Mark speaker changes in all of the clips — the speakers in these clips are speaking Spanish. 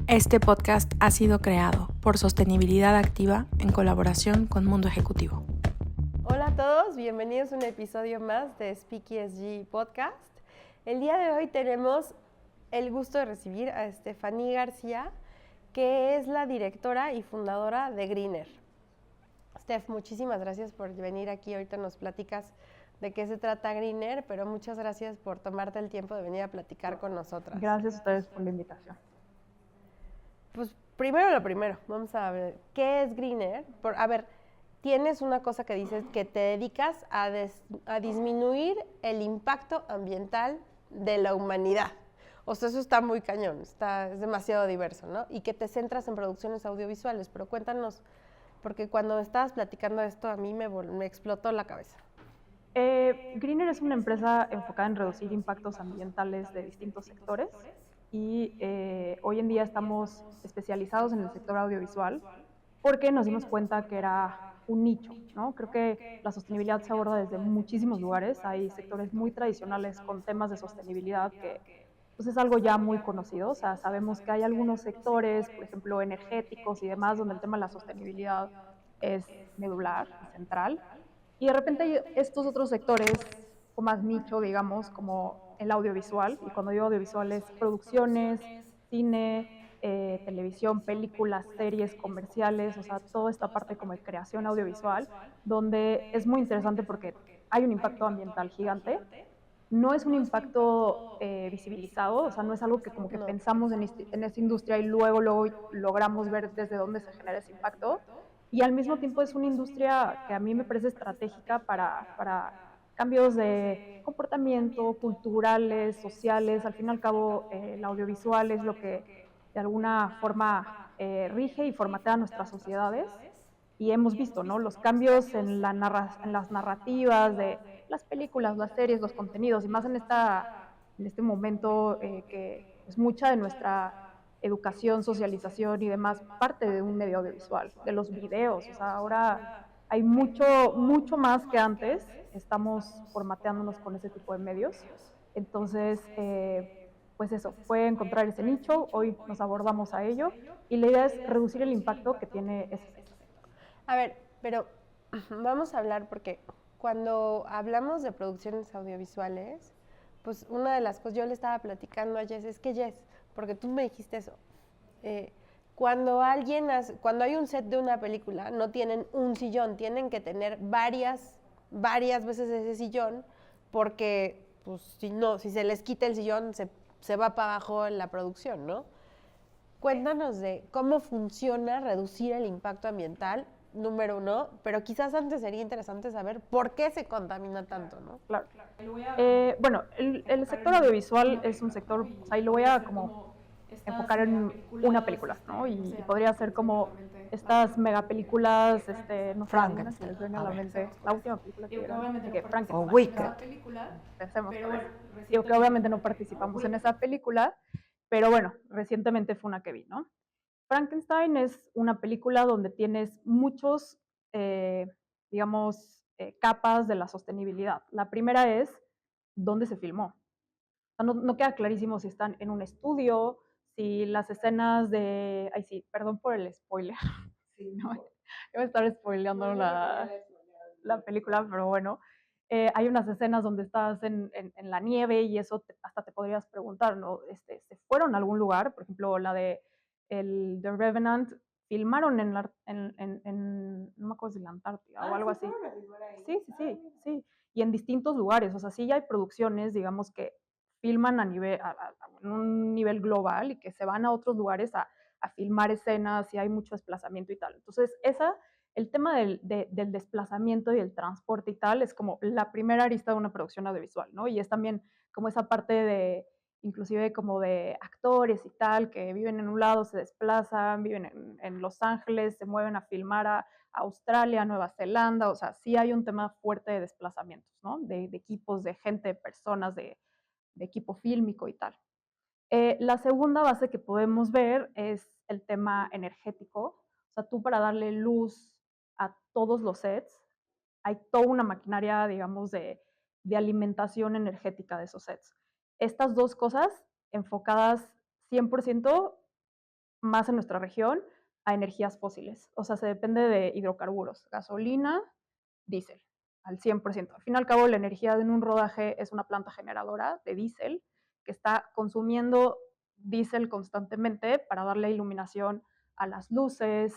Speaker 1: Este podcast ha sido creado por Sostenibilidad Activa en colaboración con Mundo Ejecutivo.
Speaker 2: Hola a todos, bienvenidos a un episodio más de Speak ESG Podcast. El día de hoy tenemos el gusto de recibir a Estefanía García, que es la directora y fundadora de Greener. Steph, muchísimas gracias por venir aquí. Ahorita nos platicas de qué se trata Greener, pero muchas gracias por tomarte el tiempo de venir a platicar con nosotras.
Speaker 3: Gracias a ustedes por la invitación.
Speaker 2: Pues primero lo primero, vamos a ver, ¿qué es Greener? Tienes una cosa que dices que te dedicas a disminuir el impacto ambiental de la humanidad. O sea, eso está muy cañón, es demasiado diverso, ¿no? Y que te centras en producciones audiovisuales, pero cuéntanos, porque cuando estabas platicando esto a mí me explotó la cabeza.
Speaker 3: Greener es una empresa enfocada en reducir impactos ambientales de distintos sectores y hoy en día estamos especializados en el sector audiovisual porque nos dimos cuenta que era un nicho, ¿no? Creo que la sostenibilidad se aborda desde muchísimos lugares. Hay sectores muy tradicionales con temas de sostenibilidad que pues es algo ya muy conocido. O sea, sabemos que hay algunos sectores, por ejemplo, energéticos y demás, donde el tema de la sostenibilidad es medular y central. Y de repente hay estos otros sectores o más nicho, digamos, como el audiovisual. Y cuando digo audiovisual es producciones, cine, televisión, películas, series, comerciales, o sea, toda esta parte como de creación audiovisual, donde es muy interesante porque hay un impacto ambiental gigante. No es un impacto visibilizado, o sea, no es algo que como que pensamos en esta industria y luego logramos ver desde dónde se genera ese impacto. Y al mismo tiempo es una industria que a mí me parece estratégica para cambios de comportamiento, culturales, sociales. Al fin y al cabo, el audiovisual es lo que de alguna forma rige y formatea nuestras sociedades. Y hemos visto, ¿no? Los cambios en las narrativas de las películas, las series, los contenidos, y más en este momento que pues, mucha de nuestra educación, socialización y demás parte de un medio audiovisual, de los videos. O sea, ahora hay mucho más que antes. Estamos formateándonos con ese tipo de medios. Entonces, pues eso, fue encontrar ese nicho. Hoy nos abordamos a ello y la idea es reducir el impacto que tiene ese sector.
Speaker 2: A ver, pero vamos a hablar porque cuando hablamos de producciones audiovisuales, pues una de las cosas, yo le estaba platicando a Jess, es que Jess, porque tú me dijiste eso, cuando hay un set de una película, no tienen un sillón, tienen que tener varias veces ese sillón, porque pues si se les quita el sillón, se va para abajo la producción, ¿no? Cuéntanos de cómo funciona reducir el impacto ambiental, número uno, pero quizás antes sería interesante saber por qué se contamina tanto, ¿no?
Speaker 3: Claro. Bueno, el sector audiovisual es un sector, o sea, y lo voy a como enfocar en una película, ¿no? Y podría ser como estas megapelículas, no sé, algunas que les venga a la mente. La última película que vieron, de que Frankenstein.
Speaker 1: O Wicked.
Speaker 3: Pensemos por eso. Digo que obviamente no participamos en esa película, pero bueno, recientemente fue una que vi, ¿no? Frankenstein es una película donde tienes muchos, digamos, capas de la sostenibilidad. La primera es dónde se filmó. O sea, no queda clarísimo si están en un estudio, si las escenas de... Ay, sí, perdón por el spoiler. Sí, no, voy a estar spoileando la película, pero bueno. Hay unas escenas donde estás en la nieve y eso hasta te podrías preguntar, ¿no? ¿Se fueron a algún lugar? Por ejemplo, la de The Revenant, filmaron no me acuerdo si en la Antártida o algo así. Sí. Y en distintos lugares, o sea, sí ya hay producciones, digamos, que filman en un nivel global y que se van a otros lugares a filmar escenas y hay mucho desplazamiento y tal. Entonces, el tema del desplazamiento y el transporte y tal es como la primera arista de una producción audiovisual, ¿no? Y es también como esa parte de, inclusive como de actores y tal, que viven en un lado, se desplazan, viven en Los Ángeles, se mueven a filmar a Australia, Nueva Zelanda, o sea, sí hay un tema fuerte de desplazamientos, ¿no? De equipos, de gente, de personas, de equipo fílmico y tal. La segunda base que podemos ver es el tema energético. O sea, tú para darle luz a todos los sets, hay toda una maquinaria, digamos, de alimentación energética de esos sets. Estas dos cosas enfocadas 100% más en nuestra región, a energías fósiles. O sea, se depende de hidrocarburos, gasolina, diésel, al 100%. Al fin y al cabo, la energía en un rodaje es una planta generadora de diésel que está consumiendo diésel constantemente para darle iluminación a las luces,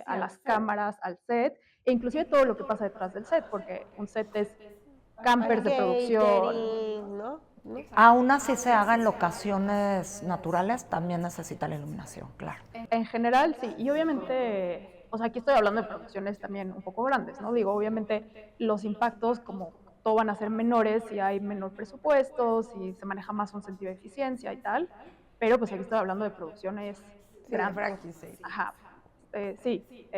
Speaker 3: a las cámaras, al set, e inclusive todo lo que pasa detrás del set, porque un set es campers de producción.
Speaker 2: Catering, ¿no? ¿No?
Speaker 4: Aún así se haga en locaciones naturales, también necesita la iluminación, claro.
Speaker 3: En general, sí. Y obviamente, o sea, aquí estoy hablando de producciones también un poco grandes, ¿no? Digo, obviamente los impactos, como todo van a ser menores si hay menor presupuesto, si se maneja más un sentido de eficiencia y tal, pero pues aquí estoy hablando de producciones
Speaker 2: Sí, de
Speaker 3: grandes.
Speaker 2: franquicia.
Speaker 3: Ajá, sí,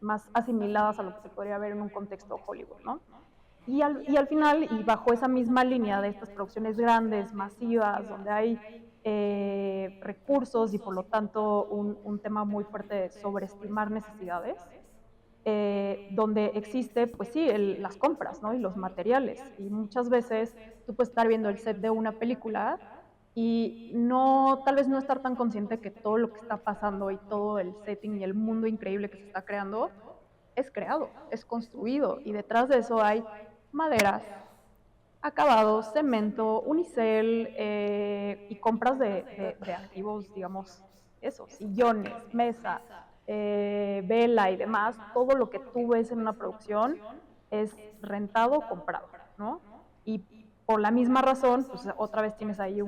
Speaker 3: más asimiladas a lo que se podría ver en un contexto Hollywood, ¿no? Y al final, y bajo esa misma línea de estas producciones grandes, masivas, donde hay recursos y por lo tanto un tema muy fuerte de sobreestimar necesidades, donde existe, pues sí, las compras, ¿no? Y los materiales. Y muchas veces tú puedes estar viendo el set de una película y no, tal vez no estar tan consciente que todo lo que está pasando y todo el setting y el mundo increíble que se está creando es creado, es construido y detrás de eso hay maderas, acabados, cemento, unicel y compras de activos, digamos, eso, sillones, mesa, vela y demás, todo lo que tú ves en una producción es rentado o comprado, ¿no? Y por la misma razón, pues otra vez tienes ahí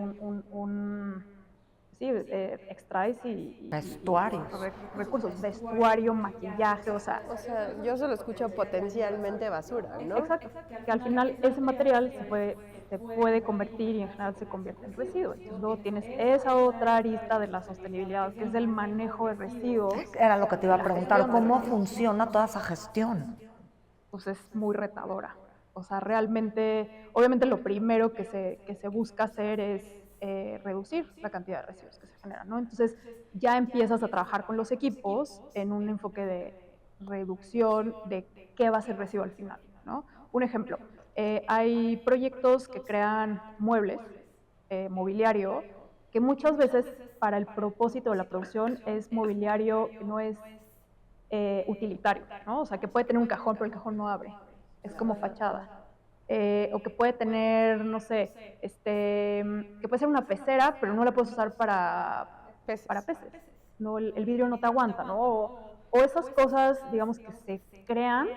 Speaker 3: sí, extras
Speaker 4: Vestuarios.
Speaker 3: recursos, vestuario, maquillaje, o sea,
Speaker 2: O sea, yo solo escucho potencialmente basura, ¿no?
Speaker 3: exacto, que al final ese material se puede convertir y en general se convierte en residuo. Entonces luego tienes esa otra arista de la sostenibilidad, que es el manejo de residuos
Speaker 4: Era lo que te
Speaker 3: y
Speaker 4: iba a
Speaker 3: la
Speaker 4: preguntar,
Speaker 3: gestión de
Speaker 4: ¿cómo
Speaker 3: residuos.
Speaker 4: funciona toda esa gestión?
Speaker 3: Pues es muy retadora. O sea, realmente, obviamente lo primero que se busca hacer es reducir la cantidad de residuos que se generan, ¿no? Entonces ya empiezas a trabajar con los equipos en un enfoque de reducción de qué va a ser residuo al final, ¿no? Un ejemplo, hay proyectos que crean muebles, mobiliario, que muchas veces para el propósito de la producción es mobiliario que no es utilitario, ¿no? O sea, que puede tener un cajón, pero el cajón no abre, es como fachada. O que puede tener, no sé, que puede ser una pecera, pero no la puedes usar
Speaker 2: Peces.
Speaker 3: para peces, ¿no? El vidrio no te aguanta, ¿no? O esas cosas, digamos, que se crean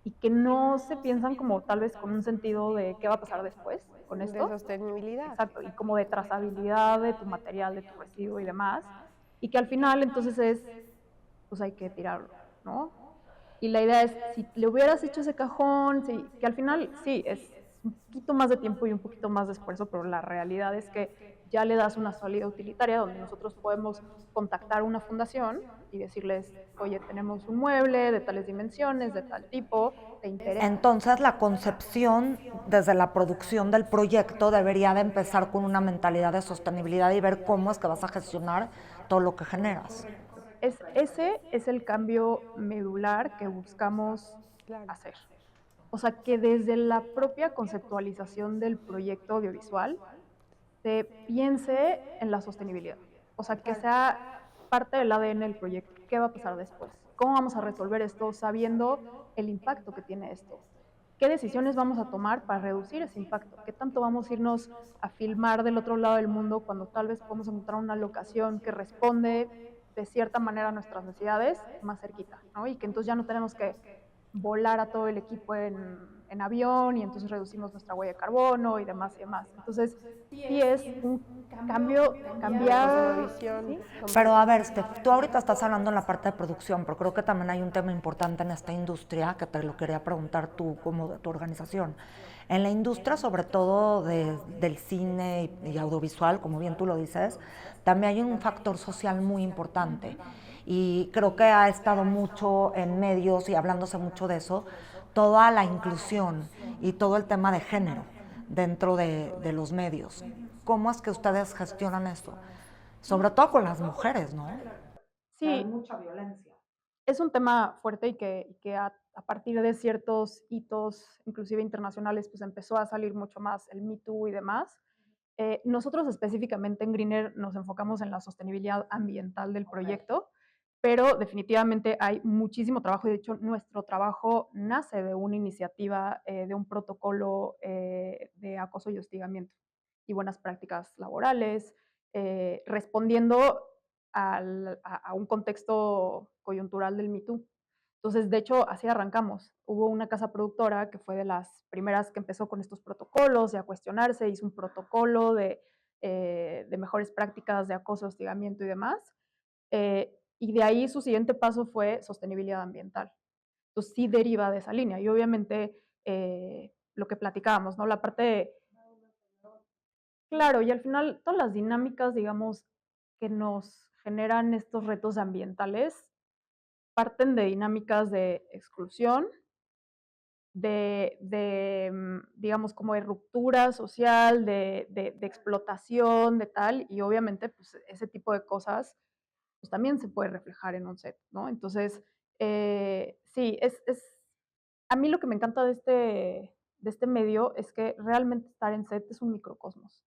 Speaker 3: y que no se piensan como tal vez con un sentido de qué va a pasar después con
Speaker 2: De
Speaker 3: esto.
Speaker 2: sostenibilidad.
Speaker 3: Exacto, y como de trazabilidad de tu material, de tu residuo y demás. Y que al final entonces pues hay que tirarlo, ¿no? Y la idea es, si le hubieras hecho ese cajón, sí, que al final sí, es un poquito más de tiempo y un poquito más de esfuerzo, pero la realidad es que ya le das una salida utilitaria donde nosotros podemos contactar una fundación y decirles, oye, tenemos un mueble de tales dimensiones, de tal tipo, ¿te interesa?
Speaker 4: Entonces la concepción desde la producción del proyecto debería de empezar con una mentalidad de sostenibilidad y ver cómo es que vas a gestionar todo lo que generas.
Speaker 3: Ese es el cambio medular que buscamos
Speaker 2: Claro.
Speaker 3: hacer. O sea, que desde la propia conceptualización del proyecto audiovisual se piense en la sostenibilidad. O sea, que sea parte del ADN del proyecto. ¿Qué va a pasar después? ¿Cómo vamos a resolver esto sabiendo el impacto que tiene esto? ¿Qué decisiones vamos a tomar para reducir ese impacto? ¿Qué tanto vamos a irnos a filmar del otro lado del mundo cuando tal vez podemos encontrar una locación que responde de cierta manera a nuestras necesidades más cerquita, ¿no? Y que entonces ya no tenemos que volar a todo el equipo en avión y entonces reducimos nuestra huella de carbono y demás y demás. Entonces, sí es un cambiar,
Speaker 2: Cosmovisión.
Speaker 3: ¿sí?
Speaker 4: Pero a ver, Steph, tú ahorita estás hablando en la parte de producción, pero creo que también hay un tema importante en esta industria que te lo quería preguntar tú como de tu organización. En la industria, sobre todo del cine y audiovisual, como bien tú lo dices, también hay un factor social muy importante. Y creo que ha estado mucho en medios y hablándose mucho de eso, toda la inclusión y todo el tema de género dentro de los medios. ¿Cómo es que ustedes gestionan eso? Sobre todo con las mujeres, ¿no?
Speaker 3: Sí, es un tema fuerte y que a partir de ciertos hitos, inclusive internacionales, pues empezó a salir mucho más el Me Too y demás. Nosotros específicamente en Greener nos enfocamos en la sostenibilidad ambiental del proyecto, pero definitivamente hay muchísimo trabajo y de hecho nuestro trabajo nace de una iniciativa, de un protocolo de acoso y hostigamiento y buenas prácticas laborales, respondiendo a un contexto coyuntural del Me Too. Entonces, de hecho, así arrancamos. Hubo una casa productora que fue de las primeras que empezó con estos protocolos y a cuestionarse, hizo un protocolo de mejores prácticas de acoso, hostigamiento y demás. Y de ahí su siguiente paso fue sostenibilidad ambiental. Entonces, sí deriva de esa línea. Y obviamente, lo que platicábamos, ¿no? La parte, claro, y al final todas las dinámicas, digamos, que nos generan estos retos ambientales parten de dinámicas de exclusión, digamos, como de ruptura social, de explotación, de tal, y obviamente, pues, ese tipo de cosas, pues, también se puede reflejar en un set, ¿no? Entonces, sí, a mí lo que me encanta de este medio es que realmente estar en set es un microcosmos.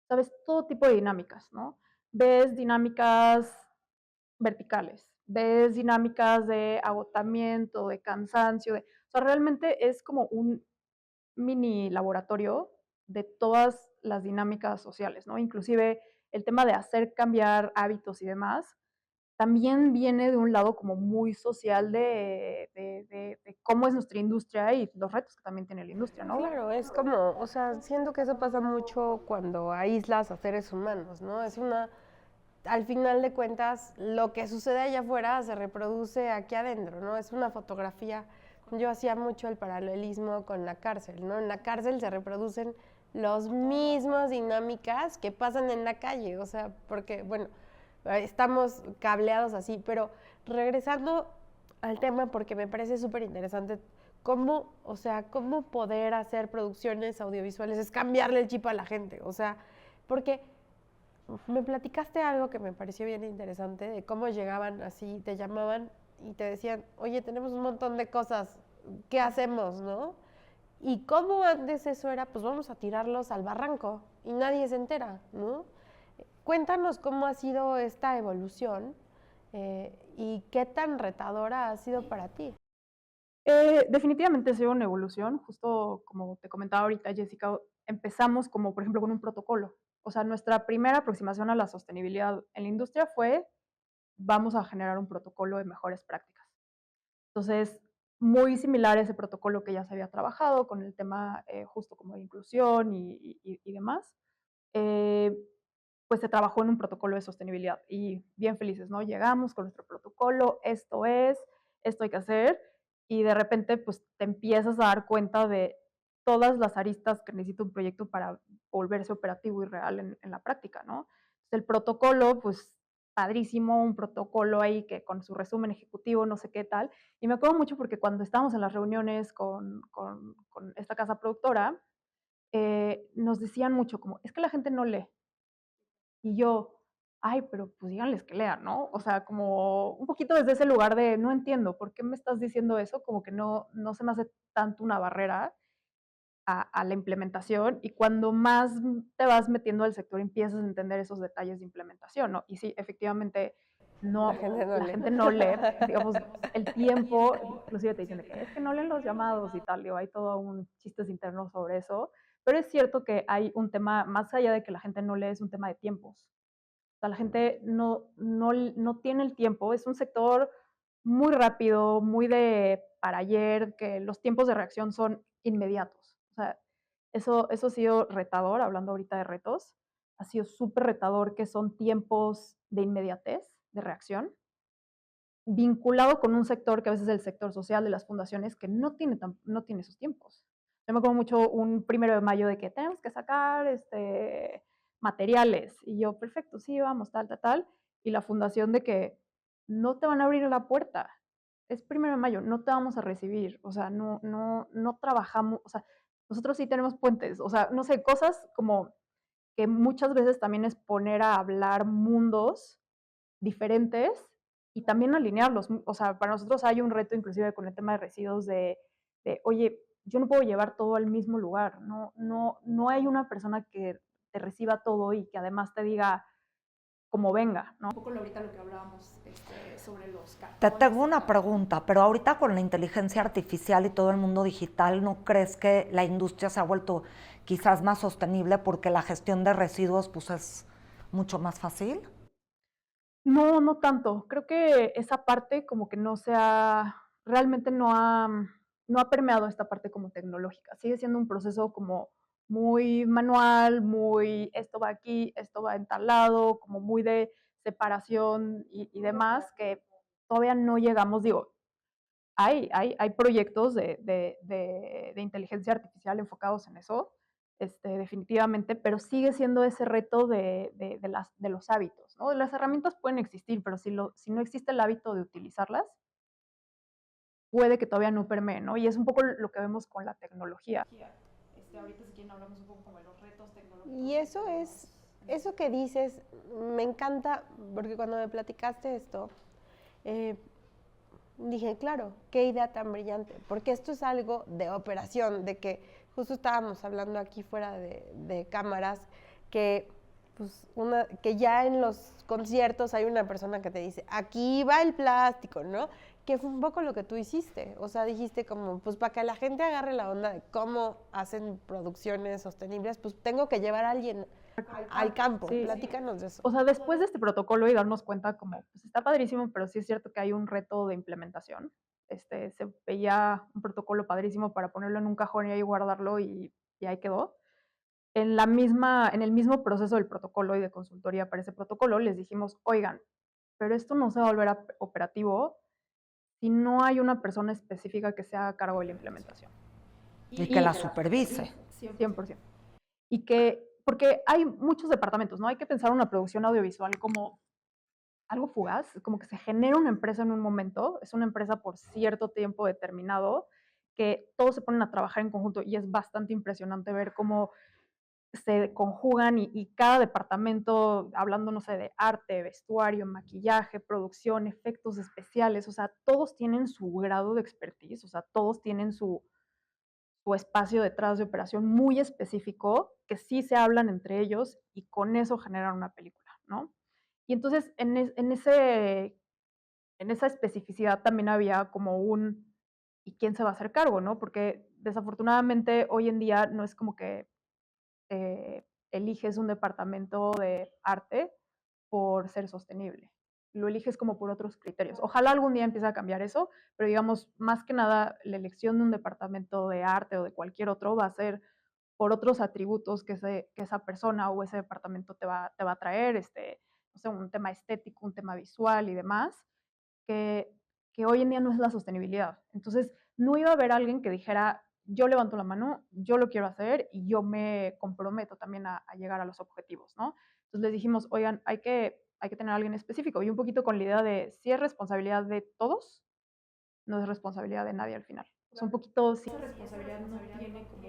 Speaker 3: Sabes todo tipo de dinámicas, ¿no? Ves dinámicas verticales, ves dinámicas de agotamiento, de cansancio, o sea, realmente es como un mini laboratorio de todas las dinámicas sociales, ¿no? Inclusive el tema de hacer cambiar hábitos y demás, también viene de un lado como muy social de cómo es nuestra industria y los retos que también tiene la industria, ¿no?
Speaker 2: Claro, es como, o sea, siento que eso pasa mucho cuando aíslas a seres humanos, ¿no? Es una, al final de cuentas, lo que sucede allá afuera se reproduce aquí adentro, ¿no? Es una fotografía. Yo hacía mucho el paralelismo con la cárcel, ¿no? En la cárcel se reproducen las mismas dinámicas que pasan en la calle, o sea, porque, bueno, estamos cableados así, pero regresando al tema, porque me parece súper interesante, cómo, o sea, cómo poder hacer producciones audiovisuales es cambiarle el chip a la gente, o sea, porque me platicaste algo que me pareció bien interesante de cómo llegaban así, te llamaban y te decían, oye, tenemos un montón de cosas, ¿qué hacemos, no? Y cómo antes eso era, pues vamos a tirarlos al barranco y nadie se entera, ¿no? Cuéntanos cómo ha sido esta evolución y qué tan retadora ha sido para ti.
Speaker 3: Definitivamente ha sido una evolución, justo como te comentaba ahorita, Jessica, empezamos como, por ejemplo, con un protocolo. O sea, nuestra primera aproximación a la sostenibilidad en la industria fue, vamos a generar un protocolo de mejores prácticas. Entonces, muy similar a ese protocolo que ya se había trabajado con el tema justo como de inclusión y demás, eh, pues se trabajó en un protocolo de sostenibilidad y bien felices, ¿no? Llegamos con nuestro protocolo, esto hay que hacer, y de repente pues te empiezas a dar cuenta de todas las aristas que necesita un proyecto para volverse operativo y real en la práctica, ¿no? Entonces, el protocolo, pues padrísimo, un protocolo ahí que con su resumen ejecutivo, no sé qué tal, y me acuerdo mucho porque cuando estábamos en las reuniones con esta casa productora, nos decían mucho como, es que la gente no lee, y yo, ay, pero pues díganles que lean, ¿no? O sea, como un poquito desde ese lugar de no entiendo, ¿por qué me estás diciendo eso? Como que no se me hace tanto una barrera a la implementación y cuando más te vas metiendo al sector empiezas a entender esos detalles de implementación, ¿no? Y sí, efectivamente,
Speaker 2: La gente no
Speaker 3: la
Speaker 2: lee.
Speaker 3: gente no lee, digamos, el tiempo, inclusive te dicen de que es que no leen los llamados y tal, digo, hay todo un chistes internos sobre eso, pero es cierto que hay un tema, más allá de que la gente no lee, es un tema de tiempos. O sea, la gente no tiene el tiempo, es un sector muy rápido, muy de para ayer, que los tiempos de reacción son inmediatos. O sea, eso ha sido retador, hablando ahorita de retos, ha sido súper retador que son tiempos de inmediatez, de reacción, vinculado con un sector que a veces es el sector social de las fundaciones que no tiene esos tiempos. Yo me acuerdo mucho un 1 de mayo de que tenemos que sacar materiales y yo, perfecto, sí, vamos, tal, y la fundación de que no te van a abrir la puerta, es 1 de mayo, no te vamos a recibir, o sea, no trabajamos, o sea, nosotros sí tenemos puentes, o sea, no sé, cosas como que muchas veces también es poner a hablar mundos diferentes y también alinearlos. O sea, para nosotros hay un reto inclusive con el tema de residuos oye, yo no puedo llevar todo al mismo lugar, no hay una persona que te reciba todo y que además te diga como venga, ¿no? Un poco ahorita lo que hablábamos sobre los cartones.
Speaker 4: Te tengo una pregunta, pero ahorita con la inteligencia artificial y todo el mundo digital, ¿no crees que la industria se ha vuelto quizás más sostenible porque la gestión de residuos pues es mucho más fácil?
Speaker 3: No, no tanto. Creo que esa parte como que realmente no ha permeado esta parte como tecnológica. Sigue siendo un proceso como muy manual, muy esto va aquí, esto va en tal lado, como muy de separación y demás, que todavía no llegamos, digo, hay proyectos de inteligencia artificial enfocados en eso, definitivamente, pero sigue siendo ese reto de los hábitos, ¿no? Las herramientas pueden existir, pero si no existe el hábito de utilizarlas, puede que todavía no permee, ¿no? Y es un poco lo que vemos con la tecnología. Ahorita si quieren hablamos un poco como de los retos tecnológicos.
Speaker 2: Y eso que dices, me encanta, porque cuando me platicaste esto, dije, claro, qué idea tan brillante, porque esto es algo de operación, de que justo estábamos hablando aquí fuera de cámaras, que, pues, que ya en los conciertos hay una persona que te dice, aquí va el plástico, ¿no? Que fue un poco lo que tú hiciste, o sea, dijiste como, pues para que la gente agarre la onda de cómo hacen producciones sostenibles, pues tengo que llevar a alguien al campo. Sí, platícanos de eso.
Speaker 3: O sea, después de este protocolo y darnos cuenta como, pues está padrísimo, pero sí es cierto que hay un reto de implementación. Se veía un protocolo padrísimo para ponerlo en un cajón y ahí guardarlo y ahí quedó. En el mismo proceso del protocolo y de consultoría para ese protocolo, les dijimos, oigan, pero esto no se va a volver operativo si no hay una persona específica que se haga cargo de la implementación.
Speaker 4: Y que la supervise.
Speaker 3: 100%. Y que, porque hay muchos departamentos, ¿no? Hay que pensar una producción audiovisual como algo fugaz, como que se genera una empresa en un momento, es una empresa por cierto tiempo determinado, que todos se ponen a trabajar en conjunto y es bastante impresionante ver cómo se conjugan y cada departamento, hablando, no sé, de arte, vestuario, maquillaje, producción, efectos especiales, o sea, todos tienen su grado de expertise, o sea, todos tienen su espacio detrás de operación muy específico, que sí se hablan entre ellos y con eso generan una película, ¿no? Y entonces en esa especificidad también había como ¿y quién se va a hacer cargo, no? Porque desafortunadamente hoy en día no es como que eliges un departamento de arte por ser sostenible. Lo eliges como por otros criterios. Ojalá algún día empiece a cambiar eso, pero digamos, más que nada, la elección de un departamento de arte o de cualquier otro va a ser por otros atributos que esa persona o ese departamento te va a traer, no sé, un tema estético, un tema visual y demás, que, que hoy en día no es la sostenibilidad. Entonces, no iba a haber alguien que dijera, yo levanto la mano, yo lo quiero hacer y yo me comprometo también a llegar a los objetivos, ¿no? Entonces les dijimos, oigan, hay que tener a alguien específico y un poquito con la idea de si es responsabilidad de todos, no es responsabilidad de nadie al final. O sea, un poquito, si esa responsabilidad no tiene como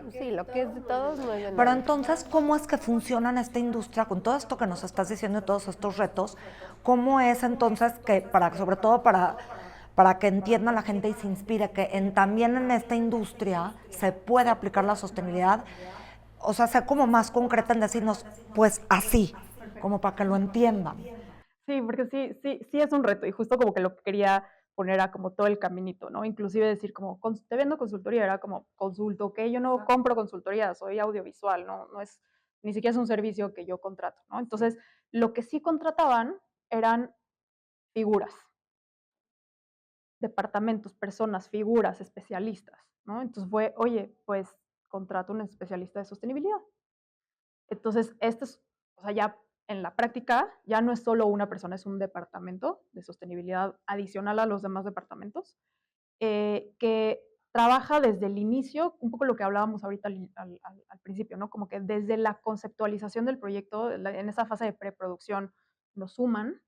Speaker 2: Sí, lo que es de todos no es de nadie.
Speaker 4: Pero entonces, ¿cómo es que funciona en esta industria con todo esto que nos estás diciendo y todos estos retos? ¿Cómo es entonces que, sobre todo para que entienda la gente y se inspire, que también en esta industria se puede aplicar la sostenibilidad? O sea, ser como más concreta en decirnos, pues así, como para que lo entiendan.
Speaker 3: Sí, porque sí es un reto y justo como que lo que quería poner a como todo el caminito, ¿no? Inclusive decir como, te vendo consultoría, era como, consulto, que yo no compro consultoría, soy audiovisual, no es, ni siquiera es un servicio que yo contrato, ¿no? Entonces, lo que sí contrataban eran figuras, departamentos, personas, figuras, especialistas, ¿no? Entonces fue, oye, pues contrato un especialista de sostenibilidad. Entonces, o sea, ya en la práctica, ya no es solo una persona, es un departamento de sostenibilidad adicional a los demás departamentos, que trabaja desde el inicio, un poco lo que hablábamos ahorita al principio, ¿no? Como que desde la conceptualización del proyecto, en esa fase de preproducción, nos suman,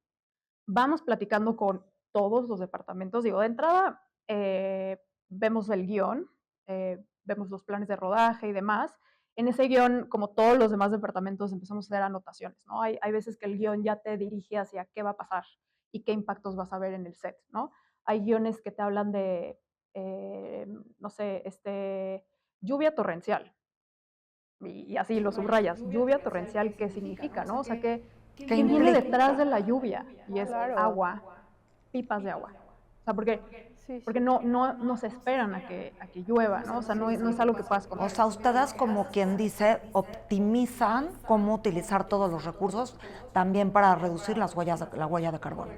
Speaker 3: vamos platicando con todos los departamentos. Digo, de entrada, vemos el guión, vemos los planes de rodaje y demás. En ese guión, como todos los demás departamentos, empezamos a hacer anotaciones, ¿no? Hay veces que el guión ya te dirige hacia qué va a pasar y qué impactos vas a ver en el set, ¿no? Hay guiones que te hablan de, no sé, lluvia torrencial, y así lo subrayas, lluvia torrencial, ¿qué significa, no? O sea, ¿qué viene
Speaker 4: implica?
Speaker 3: detrás de la lluvia? Y es
Speaker 2: Claro.
Speaker 3: agua, pipas de agua. O sea, porque no se esperan a que llueva, ¿no? O sea, no es algo que puedas
Speaker 4: O
Speaker 3: controlar.
Speaker 4: sea, ustedes, como quien dice, optimizan cómo utilizar todos los recursos también para reducir la huella de carbono.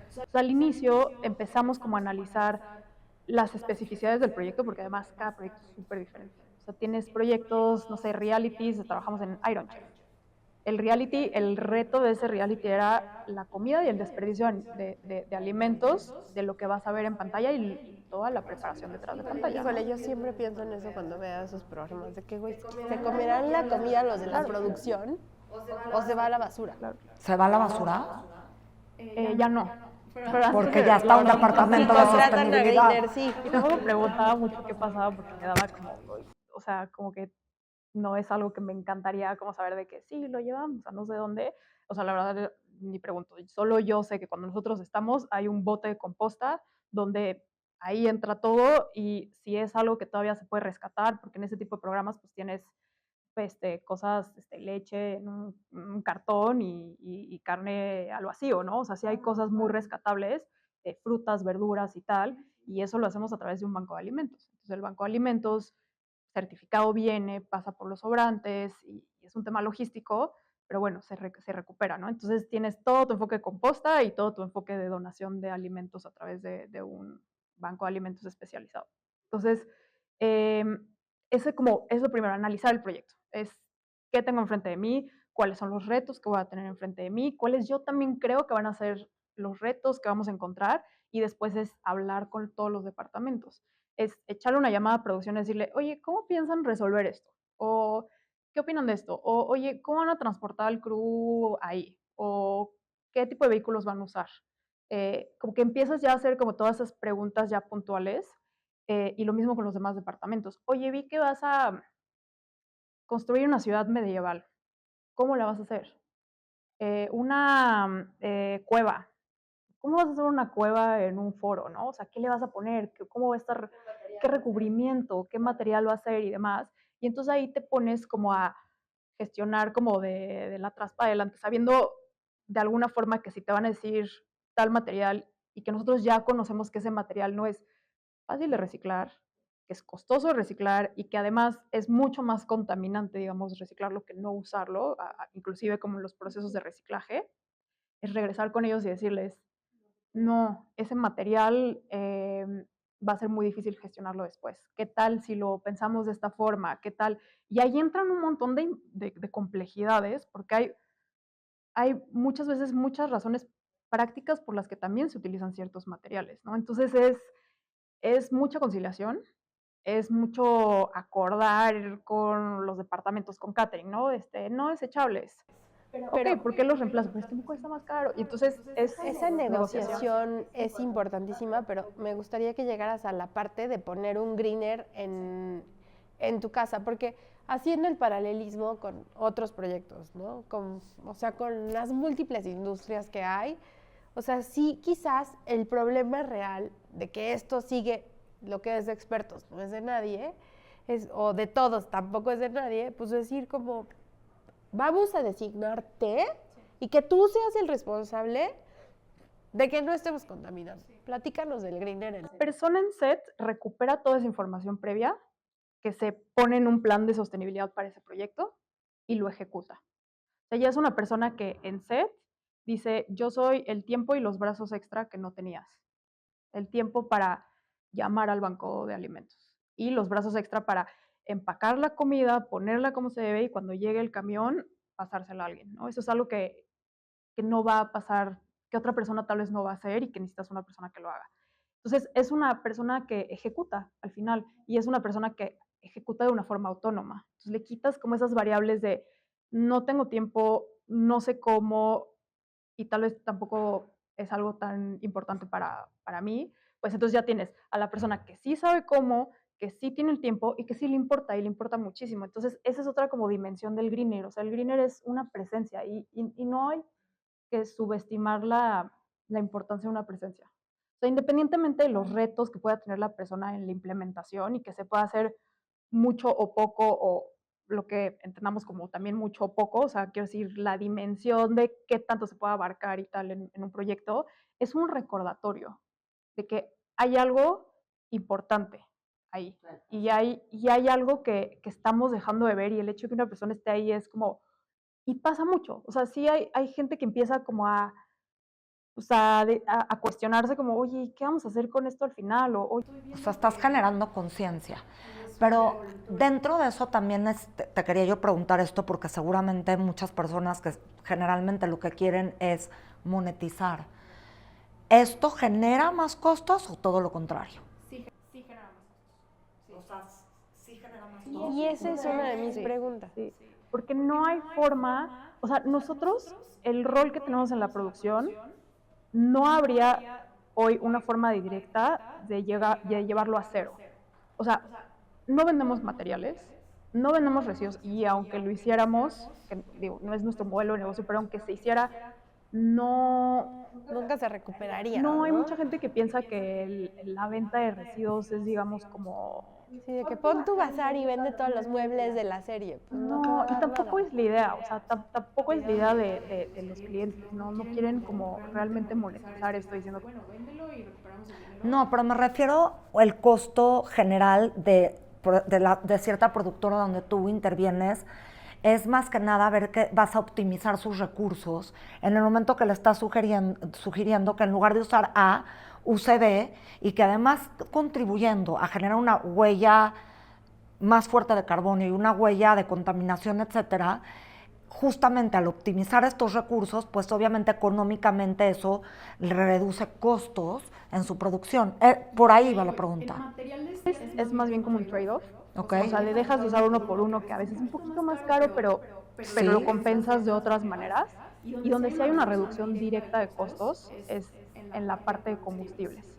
Speaker 3: O sea, al inicio empezamos como a analizar las especificidades del proyecto, porque además cada proyecto es súper diferente. O sea, tienes proyectos, no sé, realities, trabajamos en Iron Chef. El reality, el reto de ese reality era la comida y el desperdicio de alimentos, de lo que vas a ver en pantalla y toda la preparación detrás de pantalla, ¿no?
Speaker 2: Híjole, yo siempre pienso en eso cuando veo esos programas, de que, güey, ¿se comerán la comida los de la producción o se va a la basura?
Speaker 3: Claro.
Speaker 4: ¿Se va a la basura?
Speaker 3: Ya no. Pero
Speaker 4: Porque
Speaker 3: antes
Speaker 4: ya está un
Speaker 3: la verdad,
Speaker 4: departamento de
Speaker 2: Contratan a
Speaker 4: sostenibilidad.
Speaker 2: Griner, sí.
Speaker 3: y tampoco me preguntaba mucho qué pasaba porque me daba como, o sea, como que no es algo que me encantaría como saber de que sí, lo llevamos a no sé dónde. O sea, la verdad ni pregunto. Solo yo sé que cuando nosotros estamos hay un bote de composta donde ahí entra todo y si es algo que todavía se puede rescatar, porque en ese tipo de programas pues tienes cosas, leche en un cartón y carne al vacío, ¿no? O sea, sí hay cosas muy rescatables, frutas, verduras y tal, y eso lo hacemos a través de un banco de alimentos. Entonces, el banco de alimentos certificado viene, pasa por los sobrantes y es un tema logístico, pero bueno, se recupera, ¿no? Entonces, tienes todo tu enfoque de composta y todo tu enfoque de donación de alimentos a través de un banco de alimentos especializado. Entonces, eh, ese como es lo primero, analizar el proyecto. Es qué tengo enfrente de mí, cuáles son los retos que voy a tener enfrente de mí, cuáles yo también creo que van a ser los retos que vamos a encontrar y después es hablar con todos los departamentos. Es echarle una llamada a producción y decirle, oye, ¿cómo piensan resolver esto? O, ¿qué opinan de esto? O, oye, ¿cómo van a transportar al crew ahí? O, ¿qué tipo de vehículos van a usar? Como que empiezas ya a hacer como todas esas preguntas ya puntuales y lo mismo con los demás departamentos. Oye, vi que vas a construir una ciudad medieval. ¿Cómo la vas a hacer? Una cueva. ¿Cómo vas a hacer una cueva en un foro, no? O sea, ¿qué le vas a poner? ¿Cómo va a estar? ¿Qué recubrimiento? ¿Qué material va a ser? Y demás. Y entonces ahí te pones como a gestionar como de la atrás para adelante, sabiendo de alguna forma que si te van a decir tal material y que nosotros ya conocemos que ese material no es fácil de reciclar, que es costoso de reciclar y que además es mucho más contaminante, digamos, reciclarlo que no usarlo, inclusive como en los procesos de reciclaje, es regresar con ellos y decirles, no, ese material va a ser muy difícil gestionarlo después. ¿Qué tal si lo pensamos de esta forma? ¿Qué tal? Y ahí entran un montón de complejidades, porque hay muchas veces muchas razones prácticas por las que también se utilizan ciertos materiales, ¿no? Entonces es mucha conciliación, es mucho acordar con los departamentos, con catering, ¿no? No desechables.
Speaker 2: Pero
Speaker 3: Ok, ¿por qué los reemplazo? Pues que me cuesta más caro. Y entonces es
Speaker 2: esa
Speaker 3: negociación.
Speaker 2: negociación es importantísima, pero me gustaría que llegaras a la parte de poner un greener en tu casa, porque haciendo el paralelismo con otros proyectos, ¿no? O sea, con las múltiples industrias que hay, o sea, sí, quizás el problema real de que esto sigue, lo que es de expertos, no es de nadie, o de todos, tampoco es de nadie, pues decir como, vamos a designarte y que tú seas el responsable de que no estemos contaminando. Platícanos del greener.
Speaker 3: La persona en set recupera toda esa información previa que se pone en un plan de sostenibilidad para ese proyecto y lo ejecuta. O sea, ya es una persona que en set dice, yo soy el tiempo y los brazos extra que no tenías. El tiempo para llamar al banco de alimentos y los brazos extra para empacar la comida, ponerla como se debe y cuando llegue el camión, pasársela a alguien, ¿no? Eso es algo que no va a pasar, que otra persona tal vez no va a hacer y que necesitas una persona que lo haga. Entonces, es una persona que ejecuta al final y es una persona que ejecuta de una forma autónoma. Entonces, le quitas como esas variables de no tengo tiempo, no sé cómo y tal vez tampoco es algo tan importante para mí, pues entonces ya tienes a la persona que sí sabe cómo, que sí tiene el tiempo y que sí le importa y le importa muchísimo. Entonces, esa es otra como dimensión del greener. O sea, el greener es una presencia y no hay que subestimar la importancia de una presencia. O sea, independientemente de los retos que pueda tener la persona en la implementación y que se pueda hacer mucho o poco o lo que entendamos como también mucho o poco, o sea, quiero decir, la dimensión de qué tanto se puede abarcar y tal en un proyecto, es un recordatorio de que hay algo importante ahí y hay algo que estamos dejando de ver y el hecho de que una persona esté ahí es como, y pasa mucho, o sea, sí hay gente que empieza como o sea, a cuestionarse como, oye, ¿qué vamos a hacer con esto al final?
Speaker 4: O sea, estás generando conciencia. Pero dentro de eso también te quería yo preguntar esto porque seguramente hay muchas personas que generalmente lo que quieren es monetizar. ¿Esto genera más costos o todo lo contrario?
Speaker 3: Sí genera más costos.
Speaker 4: O sea, sí genera más
Speaker 2: costos. Y esa es una de mis preguntas.
Speaker 3: Sí, porque no hay forma, o sea, nosotros, el rol que tenemos en la producción, no habría hoy una forma directa de llevarlo a cero. O sea, no vendemos materiales, no vendemos residuos y aunque lo hiciéramos, que digo, no es nuestro modelo de negocio, pero aunque se hiciera,
Speaker 2: nunca se recuperaría.
Speaker 3: No, hay mucha gente que piensa que la venta de residuos es, digamos, como...
Speaker 2: Sí, de que pon tu bazar y vende todos los muebles de la serie. Pues
Speaker 3: no, y tampoco es la idea, o sea, tampoco es la idea de los clientes, ¿no? No quieren como realmente monetizar esto diciendo, bueno, véndelo y recuperamos el dinero.
Speaker 4: No, pero me refiero al costo general de cierta productora donde tú intervienes. Es más que nada ver que vas a optimizar sus recursos en el momento que le estás sugiriendo que en lugar de usar A, use B y que además contribuyendo a generar una huella más fuerte de carbono y una huella de contaminación, etcétera, justamente al optimizar estos recursos, pues obviamente económicamente eso le reduce costos en su producción. Por ahí va la pregunta.
Speaker 3: Es más bien como un trade-off.
Speaker 4: Okay.
Speaker 3: O sea, le dejas de usar uno por uno, que a veces es un poquito más caro, pero lo compensas de otras maneras. Y donde sí hay una reducción directa de costos es en la parte de combustibles.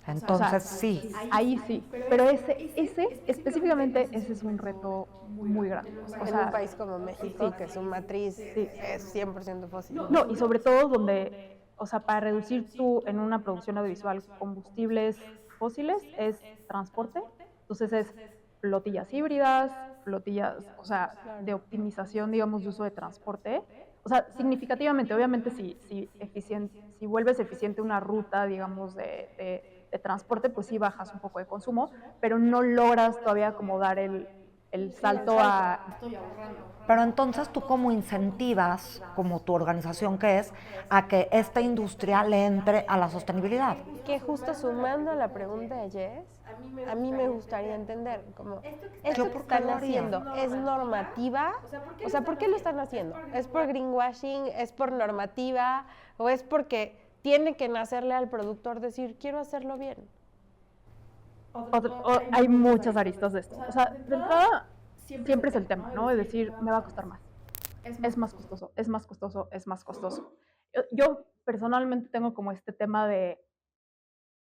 Speaker 4: Entonces,
Speaker 3: o sea,
Speaker 4: sí.
Speaker 3: Ahí sí. Pero específicamente, ese es un reto muy grande. O sea,
Speaker 2: en un país como México, que su matriz es 100% fósil.
Speaker 3: No, y sobre todo donde, o sea, para reducir tú en una producción audiovisual combustibles fósiles es transporte. Entonces es flotillas híbridas, flotillas, o sea, de optimización, digamos, de uso de transporte. O sea, significativamente, obviamente, si vuelves eficiente una ruta, digamos, de transporte, pues sí bajas un poco de consumo, pero no logras todavía como dar el salto a... Estoy ahorrando.
Speaker 4: Pero entonces tú cómo incentivas, como tu organización que es, a que esta industria le entre a la sostenibilidad.
Speaker 2: Que justo sumando a la pregunta de Jess, a mí me gustaría entender, como, ¿esto que están haciendo es normativa? O sea, ¿por qué lo están haciendo? ¿Es por greenwashing? ¿Es por normativa? ¿O es porque tiene que nacerle al productor decir, quiero hacerlo bien?
Speaker 3: Hay muchas aristas de esto. O sea, de entrada, siempre es el tema, ¿no? Es decir, me va a costar más. Es más costoso, es más costoso, es más costoso. Yo personalmente tengo como este tema de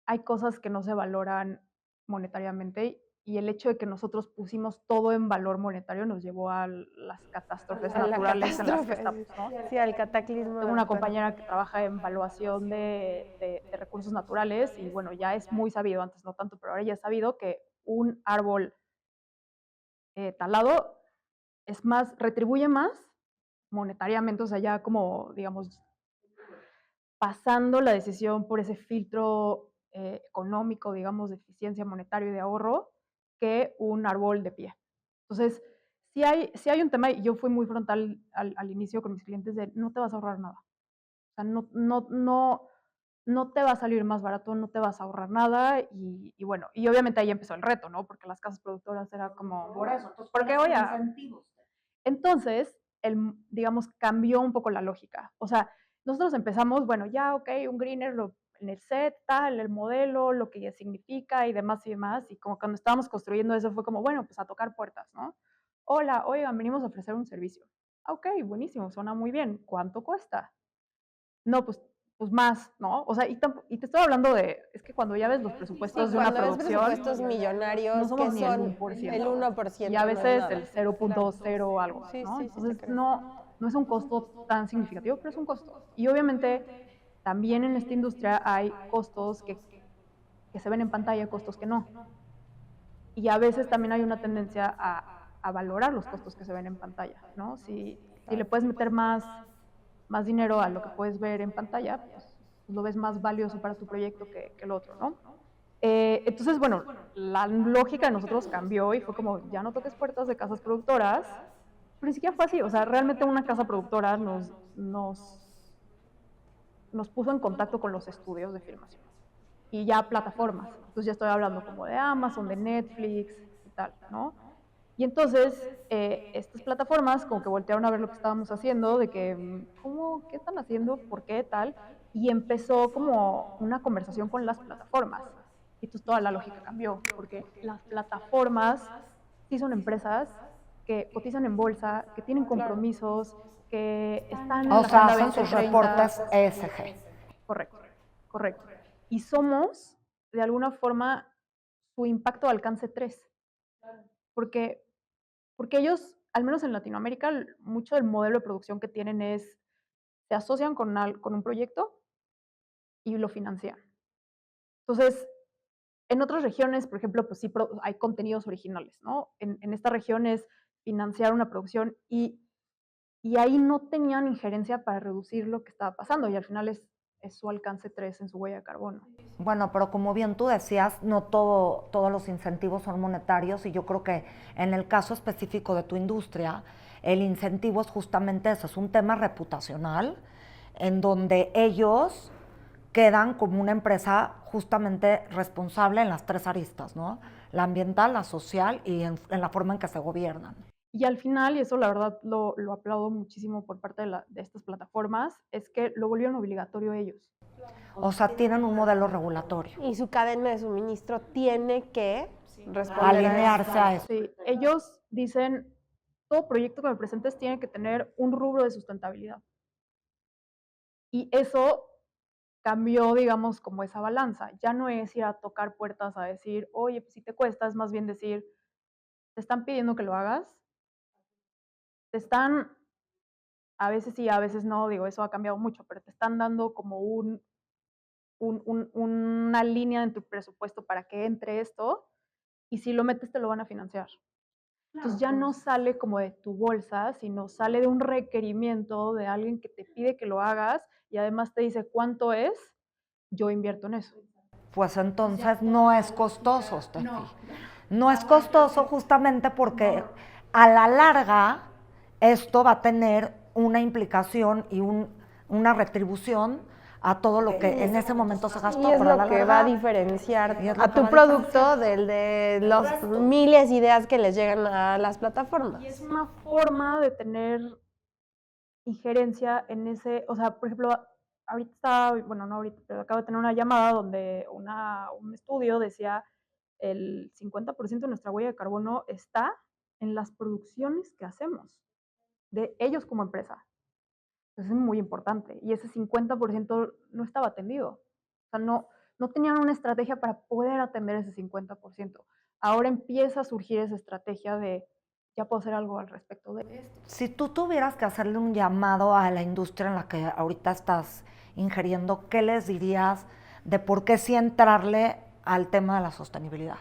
Speaker 3: hay cosas que no se valoran monetariamente y el hecho de que nosotros pusimos todo en valor monetario nos llevó a las catástrofes naturales en las que estamos, ¿no?
Speaker 2: Sí, al cataclismo.
Speaker 3: Tengo una compañera que trabaja en evaluación de recursos naturales y bueno, ya es muy sabido, antes no tanto, pero ahora ya es sabido que un árbol talado es más, retribuye más monetariamente, o sea, ya como, digamos, pasando la decisión por ese filtro económico, digamos, de eficiencia monetaria y de ahorro, que un árbol de pie. Entonces, sí hay un tema, y yo fui muy frontal al inicio con mis clientes de no te vas a ahorrar nada. O sea, no te va a salir más barato, no te vas a ahorrar nada y bueno, y obviamente ahí empezó el reto, ¿no? Porque las casas productoras era como...
Speaker 4: Por eso, entonces,
Speaker 3: ¿por qué voy a...? Entonces, digamos, cambió un poco la lógica. O sea, nosotros empezamos, bueno, ya, ok, un greener en el set, tal, el modelo, lo que ya significa y demás, y como cuando estábamos construyendo eso fue como, bueno, pues a tocar puertas, ¿no? Hola, oigan, venimos a ofrecer un servicio. Ok, buenísimo, suena muy bien. ¿Cuánto cuesta? No, pues más, ¿no? O sea, y te estoy hablando de, es que cuando ya ves los presupuestos de una producción...
Speaker 2: Cuando ves presupuestos millonarios,
Speaker 3: no somos
Speaker 2: que
Speaker 3: ni
Speaker 2: son
Speaker 3: el 1%.
Speaker 2: El 1%.
Speaker 3: Y a veces
Speaker 2: no
Speaker 3: el 0.0 algo,
Speaker 2: sí,
Speaker 3: ¿no?
Speaker 2: Sí,
Speaker 3: Entonces,
Speaker 2: sí,
Speaker 3: no es un costo tan significativo, pero es un costo. Y obviamente, también en esta industria hay costos que se ven en pantalla, costos que no. Y a veces también hay una tendencia a a valorar los costos que se ven en pantalla, ¿no? Si le puedes meter más dinero a lo que puedes ver en pantalla, pues lo ves más valioso para tu proyecto que el otro, ¿no? Entonces, bueno, la lógica de nosotros cambió y fue como, ya no toques puertas de casas productoras, pero ni siquiera fue así, o sea, realmente una casa productora nos puso en contacto con los estudios de filmación y ya plataformas. Entonces ya estoy hablando como de Amazon, de Netflix y tal, ¿no? Y entonces estas plataformas como que voltearon a ver lo que estábamos haciendo, de que, ¿cómo? ¿Qué están haciendo? ¿Por qué tal? Y empezó como una conversación con las plataformas. Y entonces toda la lógica cambió, porque las plataformas sí son empresas que cotizan en bolsa, que tienen compromisos, que están en
Speaker 4: O
Speaker 3: la
Speaker 4: sea,
Speaker 3: Agenda
Speaker 4: hacen sus
Speaker 3: 2030.
Speaker 4: reportes ESG.
Speaker 3: Correcto, correcto. Y somos, de alguna forma, su impacto de alcance 3. Porque ellos, al menos en Latinoamérica, mucho del modelo de producción que tienen es, se asocian con un proyecto y lo financian. Entonces, en otras regiones, por ejemplo, pues sí hay contenidos originales, ¿no? En esta región es financiar una producción y ahí no tenían injerencia para reducir lo que estaba pasando y al final es su alcance 3 en su huella de carbono.
Speaker 4: Bueno, pero como bien tú decías, no todos los incentivos son monetarios y yo creo que en el caso específico de tu industria, el incentivo es justamente eso, es un tema reputacional en donde ellos quedan como una empresa justamente responsable en las 3 aristas, ¿no? La ambiental, la social y en la forma en que se gobiernan.
Speaker 3: Y al final, y eso la verdad lo aplaudo muchísimo por parte de estas plataformas, es que lo volvieron obligatorio ellos.
Speaker 4: O sea, tienen un modelo regulatorio.
Speaker 2: Y su cadena de suministro tiene que responder
Speaker 4: Alinearse a eso.
Speaker 3: Sí, ellos dicen, todo proyecto que me presentes tiene que tener un rubro de sustentabilidad. Y eso cambió, digamos, como esa balanza. Ya no es ir a tocar puertas a decir, oye, pues si te cuesta, es más bien decir, te están pidiendo que lo hagas, te están, a veces sí, a veces no, digo, eso ha cambiado mucho, pero te están dando como una línea en tu presupuesto para que entre esto, y si lo metes te lo van a financiar. Entonces ya no sale como de tu bolsa, sino sale de un requerimiento de alguien que te pide que lo hagas y además te dice cuánto es, yo invierto en eso.
Speaker 4: Pues entonces no es costoso, Steffi. No es costoso justamente porque a la larga esto va a tener una implicación y una retribución a todo lo que en ese momento se gastó.
Speaker 2: Y es
Speaker 4: pero
Speaker 2: lo que va a diferenciar a tu producto del de los miles de ideas que les llegan a las plataformas.
Speaker 3: Y es una forma de tener injerencia en ese, o sea, por ejemplo, ahorita estaba, bueno, no ahorita, pero acabo de tener una llamada donde un estudio decía el 50% de nuestra huella de carbono está en las producciones que hacemos, de ellos como empresa. Entonces es muy importante. Y ese 50% no estaba atendido. O sea, no tenían una estrategia para poder atender ese 50%. Ahora empieza a surgir esa estrategia de, ya puedo hacer algo al respecto de esto.
Speaker 4: Si tú tuvieras que hacerle un llamado a la industria en la que ahorita estás ingiriendo, ¿qué les dirías de por qué sí entrarle al tema de la sostenibilidad?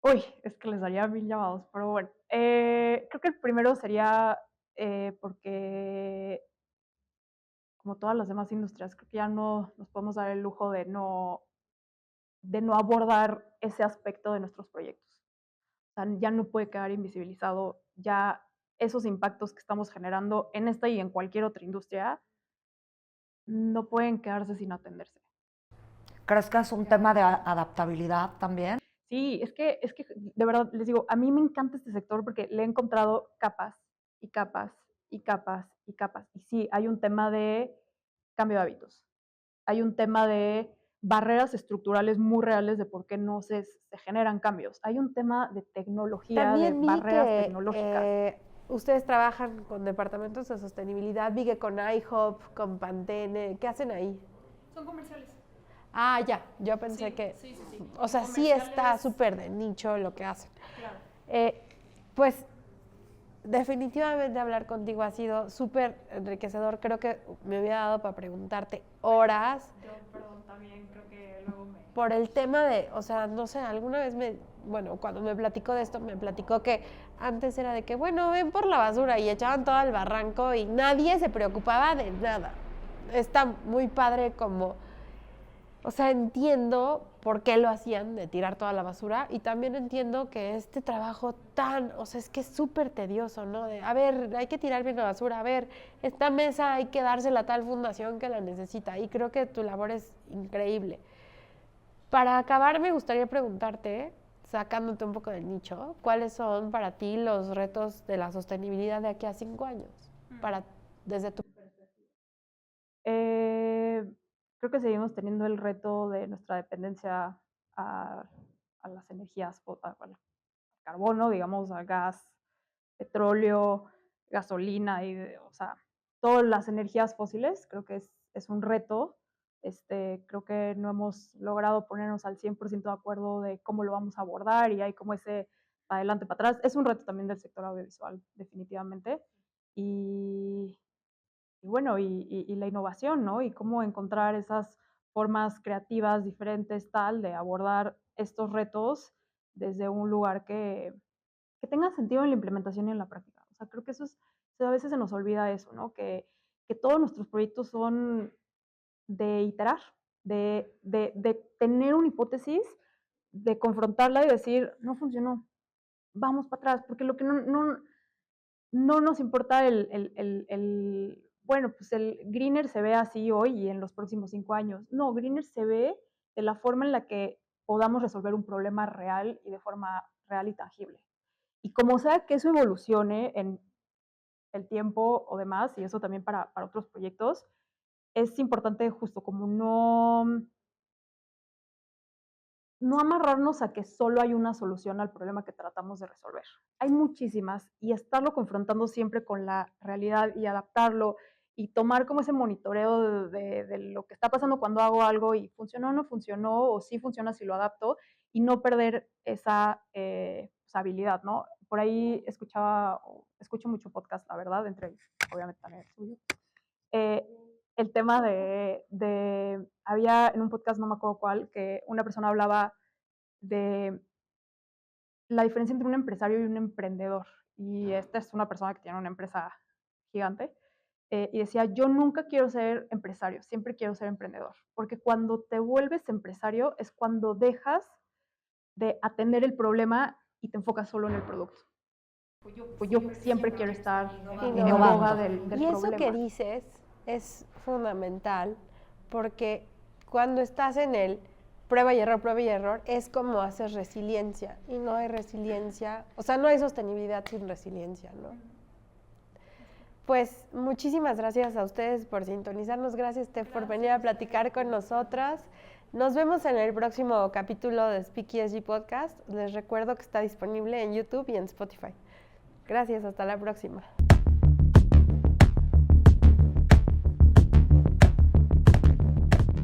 Speaker 3: Uy, es que les daría 1000 llamados, pero bueno. Creo que el primero sería porque, como todas las demás industrias, creo que ya no nos podemos dar el lujo de no abordar ese aspecto de nuestros proyectos. O sea, ya no puede quedar invisibilizado, ya esos impactos que estamos generando en esta y en cualquier otra industria no pueden quedarse sin atenderse.
Speaker 4: ¿Crees que es un tema de adaptabilidad también?
Speaker 3: Sí, es que de verdad les digo, a mí me encanta este sector porque le he encontrado capas y capas y capas y capas. Y sí, hay un tema de cambio de hábitos. Hay un tema de barreras estructurales muy reales de por qué no se generan cambios. Hay un tema de tecnología,
Speaker 2: También
Speaker 3: de barreras tecnológicas.
Speaker 2: Ustedes trabajan con departamentos de sostenibilidad, vi que con IHOP, con Pantene, ¿qué hacen ahí?
Speaker 5: Son comerciales.
Speaker 2: Ah, ya, yo pensé que,
Speaker 5: Sí.
Speaker 2: o sea, sí está súper de nicho lo que hacen.
Speaker 5: Claro.
Speaker 2: Pues definitivamente hablar contigo ha sido súper enriquecedor. Creo que me hubiera dado para preguntarte horas.
Speaker 3: Yo, perdón, también creo que luego me
Speaker 2: por el tema de, o sea, no sé, alguna vez cuando me platicó de esto, me platicó que antes era de que, bueno, ven por la basura y echaban todo al barranco y nadie se preocupaba de nada. Está muy padre como, o sea, entiendo por qué lo hacían de tirar toda la basura y también entiendo que este trabajo o sea, es que es súper tedioso, ¿no? De, a ver, hay que tirar bien la basura, a ver, esta mesa hay que dársela a tal fundación que la necesita y creo que tu labor es increíble. Para acabar, me gustaría preguntarte, sacándote un poco del nicho, ¿cuáles son para ti los retos de la sostenibilidad de aquí a 5 años? Desde tu perspectiva.
Speaker 3: Creo que seguimos teniendo el reto de nuestra dependencia a las energías, al carbono, digamos, a gas, petróleo, gasolina, o sea, todas las energías fósiles. Creo que es un reto. Creo que no hemos logrado ponernos al 100% de acuerdo de cómo lo vamos a abordar y hay como ese para adelante, para atrás. Es un reto también del sector audiovisual, definitivamente. Y bueno, y la innovación, ¿no? Y cómo encontrar esas formas creativas diferentes, tal, de abordar estos retos desde un lugar que tenga sentido en la implementación y en la práctica. O sea, creo que a veces se nos olvida eso, ¿no? Que todos nuestros proyectos son de iterar, de tener una hipótesis, de confrontarla y decir, no funcionó, vamos para atrás, porque lo que no nos importa bueno, pues el Greener se ve así hoy y en los próximos 5 años. No, Greener se ve de la forma en la que podamos resolver un problema real y de forma real y tangible. Y como sea que eso evolucione en el tiempo o demás, y eso también para otros proyectos, es importante justo como no amarrarnos a que solo hay una solución al problema que tratamos de resolver. Hay muchísimas y estarlo confrontando siempre con la realidad y adaptarlo y tomar como ese monitoreo de lo que está pasando cuando hago algo y funcionó o no funcionó o sí funciona si lo adapto y no perder esa habilidad, ¿no? Por ahí escucho mucho podcast, la verdad, entre obviamente también el suyo. El tema había en un podcast, no me acuerdo cuál, que una persona hablaba de la diferencia entre un empresario y un emprendedor. Y esta es una persona que tiene una empresa gigante. Y decía, yo nunca quiero ser empresario, siempre quiero ser emprendedor. Porque cuando te vuelves empresario es cuando dejas de atender el problema y te enfocas solo en el producto. Pues yo siempre quiero estar en boga del problema.
Speaker 2: Y eso que dices es fundamental porque cuando estás en el prueba y error, es como hacer resiliencia y no hay resiliencia, o sea, no hay sostenibilidad sin resiliencia, ¿no? Pues muchísimas gracias a ustedes por sintonizarnos, gracias Steph por venir a platicar con nosotras. Nos vemos en el próximo capítulo de Speak ESG Podcast. Les recuerdo que está disponible en YouTube y en Spotify. Gracias, hasta la próxima.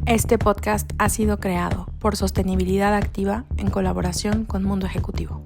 Speaker 1: Este podcast ha sido creado por Sostenibilidad Activa en colaboración con Mundo Ejecutivo.